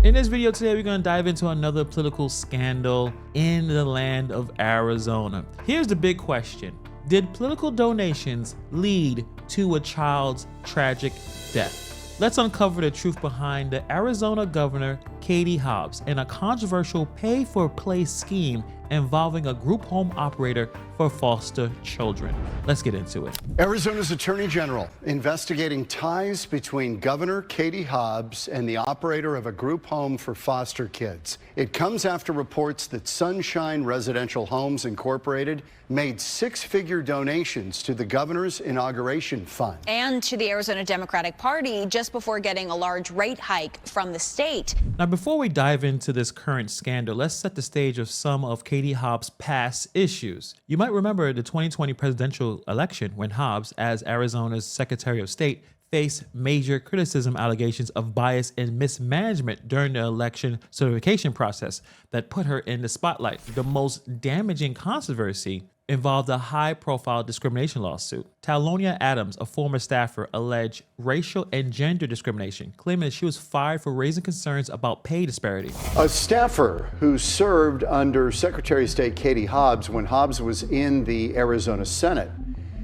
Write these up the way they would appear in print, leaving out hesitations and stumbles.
In this video today, we're going to dive into another political scandal in the land of Arizona. Here's the big question. Did political donations lead to a child's tragic death? Let's uncover the truth behind the Arizona Governor Katie Hobbs and a controversial pay-for-play scheme involving a group home operator for foster children. Let's get into it. Arizona's Attorney General investigating ties between Governor Katie Hobbs and the operator of a group home for foster kids. It comes after reports that Sunshine Residential Homes Incorporated made six-figure donations to the governor's inauguration fund. And to the Arizona Democratic Party just before getting a large rate hike from the state. Now, before we dive into this current scandal, let's set the stage of some of Katie Hobbs' past issues. You might remember the 2020 presidential election when Hobbs, as Arizona's Secretary of State, faced major criticism allegations of bias and mismanagement during the election certification process that put her in the spotlight. The most damaging controversy involved a high-profile discrimination lawsuit. Talonia Adams, a former staffer, alleged racial and gender discrimination, claiming that she was fired for raising concerns about pay disparity. A staffer who served under Secretary of State Katie Hobbs when Hobbs was in the Arizona Senate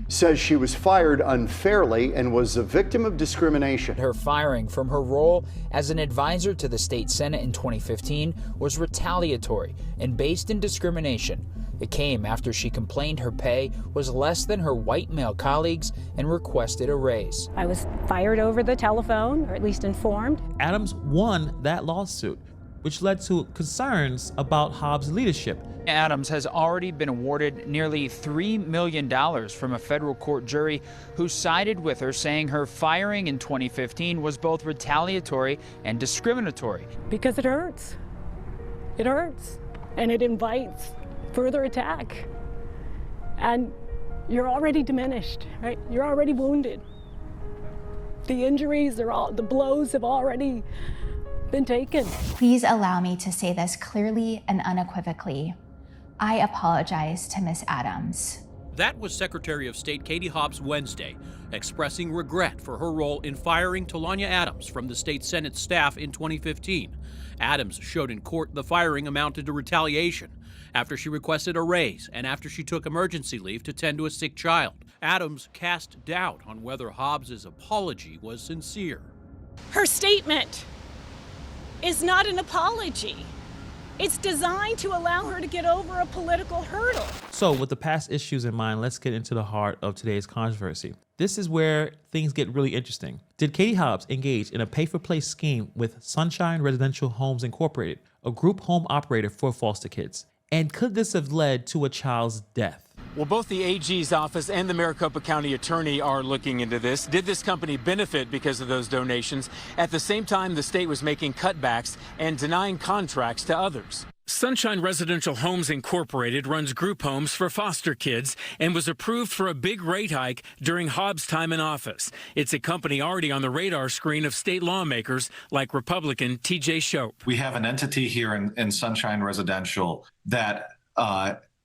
says she was fired unfairly and was a victim of discrimination. Her firing from her role as an advisor to the state Senate in 2015 was retaliatory and based in discrimination. It came after she complained her pay was less than her white male colleagues and requested a raise. I was fired over the telephone, or at least informed. Adams won that lawsuit, which led to concerns about Hobbs' leadership. Adams has already been awarded nearly $3 million from a federal court jury who sided with her, saying her firing in 2015 was both retaliatory and discriminatory. Because it hurts. It hurts. And it invites further attack. And you're already diminished, right? You're already wounded. The injuries, the blows have already been taken. Please allow me to say this clearly and unequivocally. I apologize to Ms. Adams. That was Secretary of State Katie Hobbs Wednesday, expressing regret for her role in firing Talonia Adams from the state Senate staff in 2015. Adams showed in court the firing amounted to retaliation after she requested a raise and after she took emergency leave to tend to a sick child. Adams cast doubt on whether Hobbs' apology was sincere. Her statement is not an apology. It's designed to allow her to get over a political hurdle. So with the past issues in mind, let's get into the heart of today's controversy. This is where things get really interesting. Did Katie Hobbs engage in a pay-for-play scheme with Sunshine Residential Homes Incorporated, a group home operator for foster kids? And could this have led to a child's death? Well, both the AG's office and the Maricopa County Attorney are looking into this. Did this company benefit because of those donations? At the same time, the state was making cutbacks and denying contracts to others. Sunshine Residential Homes Incorporated runs group homes for foster kids and was approved for a big rate hike during Hobbs' time in office. It's a company already on the radar screen of state lawmakers like Republican T.J. Shope. We have an entity here in Sunshine Residential that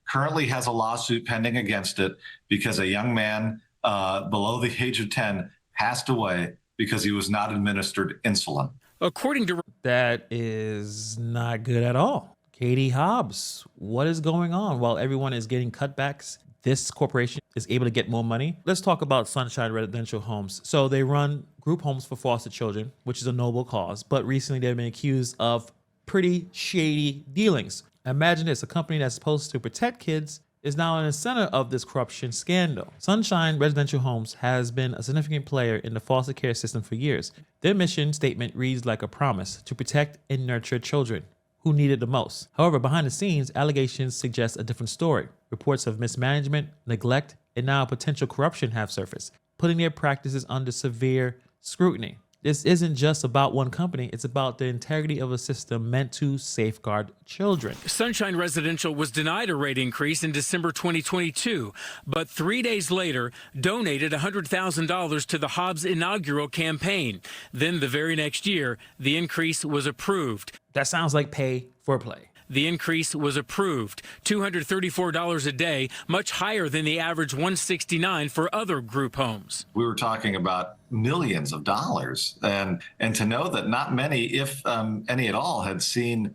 currently has a lawsuit pending against it because a young man below the age of 10 passed away because he was not administered insulin. According to... That is not good at all. Katie Hobbs, what is going on? While everyone is getting cutbacks, this corporation is able to get more money. Let's talk about Sunshine Residential Homes. So they run group homes for foster children, which is a noble cause, but recently they've been accused of pretty shady dealings. Imagine this, a company that's supposed to protect kids is now in the center of this corruption scandal. Sunshine Residential Homes has been a significant player in the foster care system for years. Their mission statement reads like a promise to protect and nurture children who need it the most. However, behind the scenes, allegations suggest a different story. Reports of mismanagement, neglect, and now potential corruption have surfaced, putting their practices under severe scrutiny. This isn't just about one company, it's about the integrity of a system meant to safeguard children. Sunshine Residential was denied a rate increase in December 2022, but 3 days later donated $100,000 to the Hobbs inaugural campaign. Then the very next year, the increase was approved. That sounds like pay for play. The increase was approved, $234 a day, much higher than the average $169 for other group homes. We were talking about millions of dollars, and to know that not many, if any at all, had seen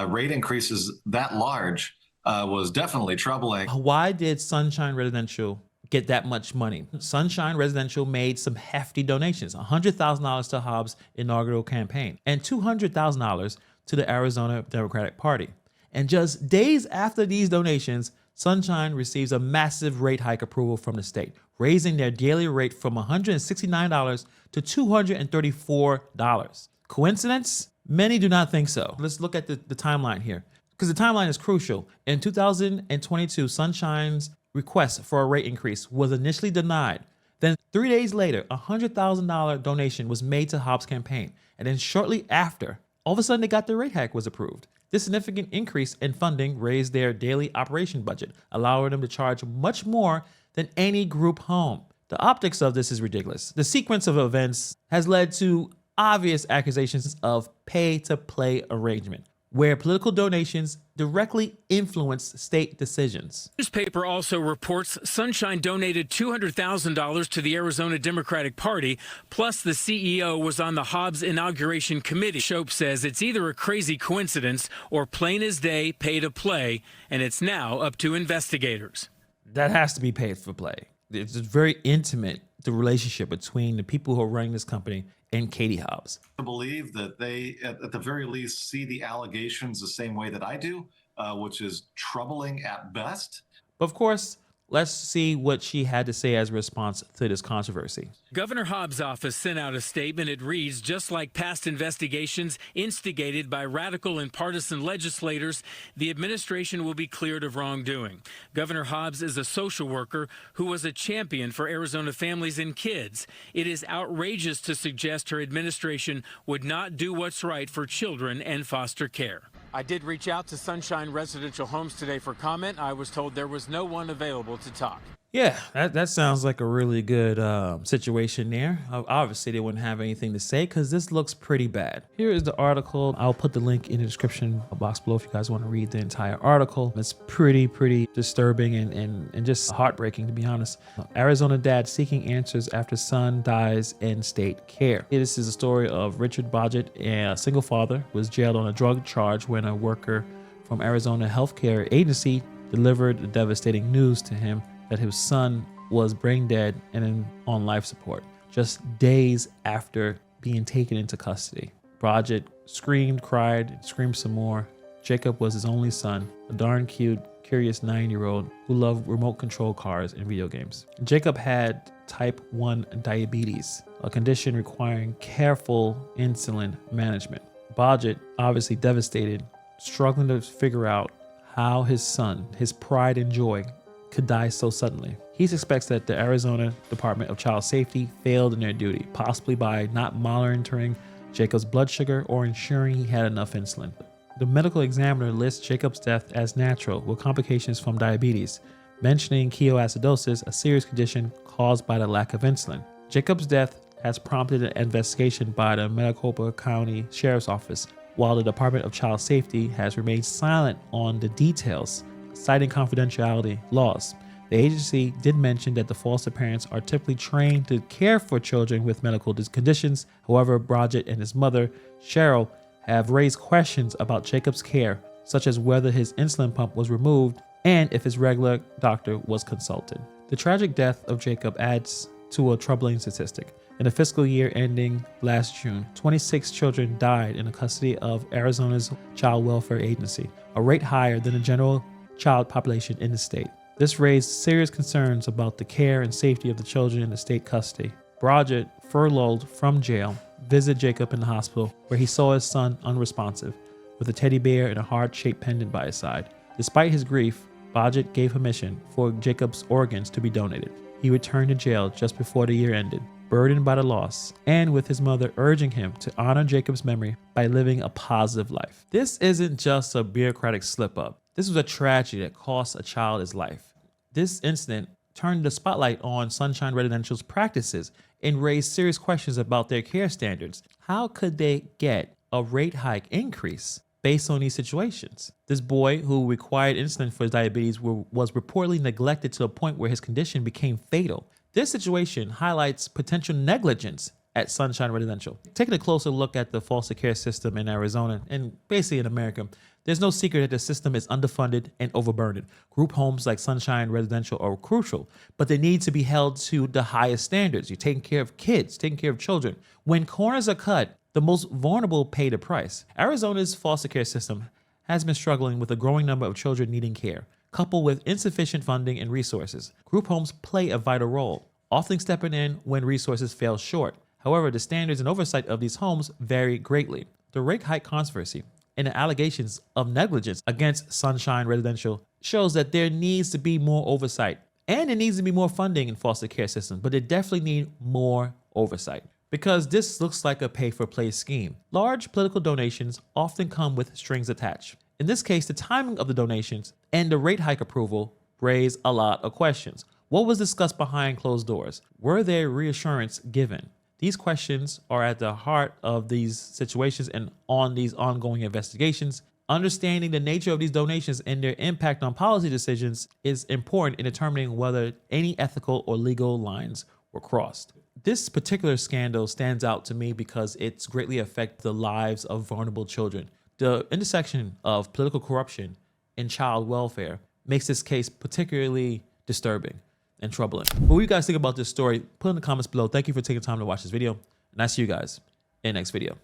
rate increases that large was definitely troubling. Why did Sunshine Residential get that much money? Sunshine Residential made some hefty donations, $100,000 to Hobbs' inaugural campaign and $200,000 to the Arizona Democratic Party. And just days after these donations, Sunshine receives a massive rate hike approval from the state, raising their daily rate from $169 to $234. Coincidence? Many do not think so. Let's look at the timeline here, because the timeline is crucial. In 2022, Sunshine's request for a rate increase was initially denied. Then 3 days later, a $100,000 donation was made to Hobbs' campaign. And then shortly after, all of a sudden they got their rate hike was approved. This significant increase in funding raised their daily operation budget, allowing them to charge much more than any group home. The optics of this is ridiculous. The sequence of events has led to obvious accusations of pay-to-play arrangement, where political donations directly influence state decisions. The newspaper also reports Sunshine donated $200,000 to the Arizona Democratic Party, plus the CEO was on the Hobbs inauguration committee. Shope says it's either a crazy coincidence or plain as day pay to play, and it's now up to investigators. That has to be paid for play. It's very intimate, the relationship between the people who are running this company and Katie Hobbs. I believe that they, at the very least, see the allegations the same way that I do, which is troubling at best. But of course, let's see what she had to say as a response to this controversy. Governor Hobbs' office sent out a statement. It reads, just like past investigations instigated by radical and partisan legislators, the administration will be cleared of wrongdoing. Governor Hobbs is a social worker who was a champion for Arizona families and kids. It is outrageous to suggest her administration would not do what's right for children and foster care. I did reach out to Sunshine Residential Homes today for comment. I was told there was no one available to talk. Yeah, that sounds like a really good situation there. Obviously, they wouldn't have anything to say because this looks pretty bad. Here is the article. I'll put the link in the description box below if you guys want to read the entire article. It's pretty disturbing and just heartbreaking, to be honest. Arizona dad seeking answers after son dies in state care. This is a story of Richard Bodgett, a single father, was jailed on a drug charge when a worker from Arizona Healthcare Agency delivered the devastating news to him that his son was brain dead and on life support, just days after being taken into custody. Bodgett screamed, cried, screamed some more. Jacob was his only son, a darn cute, curious 9-year-old who loved remote control cars and video games. Jacob had type 1 diabetes, a condition requiring careful insulin management. Bodgett, obviously devastated, struggling to figure out how his son, his pride and joy, could die so suddenly. He suspects that the Arizona Department of Child Safety failed in their duty, possibly by not monitoring Jacob's blood sugar or ensuring he had enough insulin. The medical examiner lists Jacob's death as natural with complications from diabetes, mentioning ketoacidosis, a serious condition caused by the lack of insulin. Jacob's death has prompted an investigation by the Maricopa County Sheriff's Office, while the Department of Child Safety has remained silent on the details, citing confidentiality laws. The agency did mention that the foster parents are typically trained to care for children with medical conditions. However, Bodgett and his mother, Cheryl, have raised questions about Jacob's care, such as whether his insulin pump was removed and if his regular doctor was consulted. The tragic death of Jacob adds to a troubling statistic. In the fiscal year ending last June, 26 children died in the custody of Arizona's Child Welfare Agency, a rate higher than the general child population in the state. This raised serious concerns about the care and safety of the children in the state custody. Bodgett, furloughed from jail, visited Jacob in the hospital, where he saw his son unresponsive, with a teddy bear and a heart-shaped pendant by his side. Despite his grief, Bodgett gave permission for Jacob's organs to be donated. He returned to jail just before the year ended, burdened by the loss, and with his mother urging him to honor Jacob's memory by living a positive life. This isn't just a bureaucratic slip-up. This was a tragedy that cost a child his life. This incident turned the spotlight on Sunshine Residential's practices and raised serious questions about their care standards. How could they get a rate hike increase based on these situations. This boy who required insulin for his diabetes was reportedly neglected to a point where his condition became fatal. This situation highlights potential negligence at Sunshine Residential. Taking a closer look at the foster care system in Arizona and basically in America, there's no secret that the system is underfunded and overburdened. Group homes like Sunshine Residential are crucial, but they need to be held to the highest standards. You're taking care of kids, taking care of children. When corners are cut, the most vulnerable pay the price. Arizona's foster care system has been struggling with a growing number of children needing care, coupled with insufficient funding and resources. Group homes play a vital role, often stepping in when resources fail short. However, the standards and oversight of these homes vary greatly. The rate hike controversy and the allegations of negligence against Sunshine Residential shows that there needs to be more oversight and there needs to be more funding in foster care systems, but they definitely need more oversight because this looks like a pay-for-play scheme. Large political donations often come with strings attached. In this case, the timing of the donations and the rate hike approval raise a lot of questions. What was discussed behind closed doors? Were there reassurance given? These questions are at the heart of these situations and on these ongoing investigations. Understanding the nature of these donations and their impact on policy decisions is important in determining whether any ethical or legal lines were crossed. This particular scandal stands out to me because it's greatly affected the lives of vulnerable children. The intersection of political corruption and child welfare makes this case particularly disturbing and troubling. What do you guys think about this story? Put in the comments below. Thank you for taking time to watch this video, and I see you guys in the next video.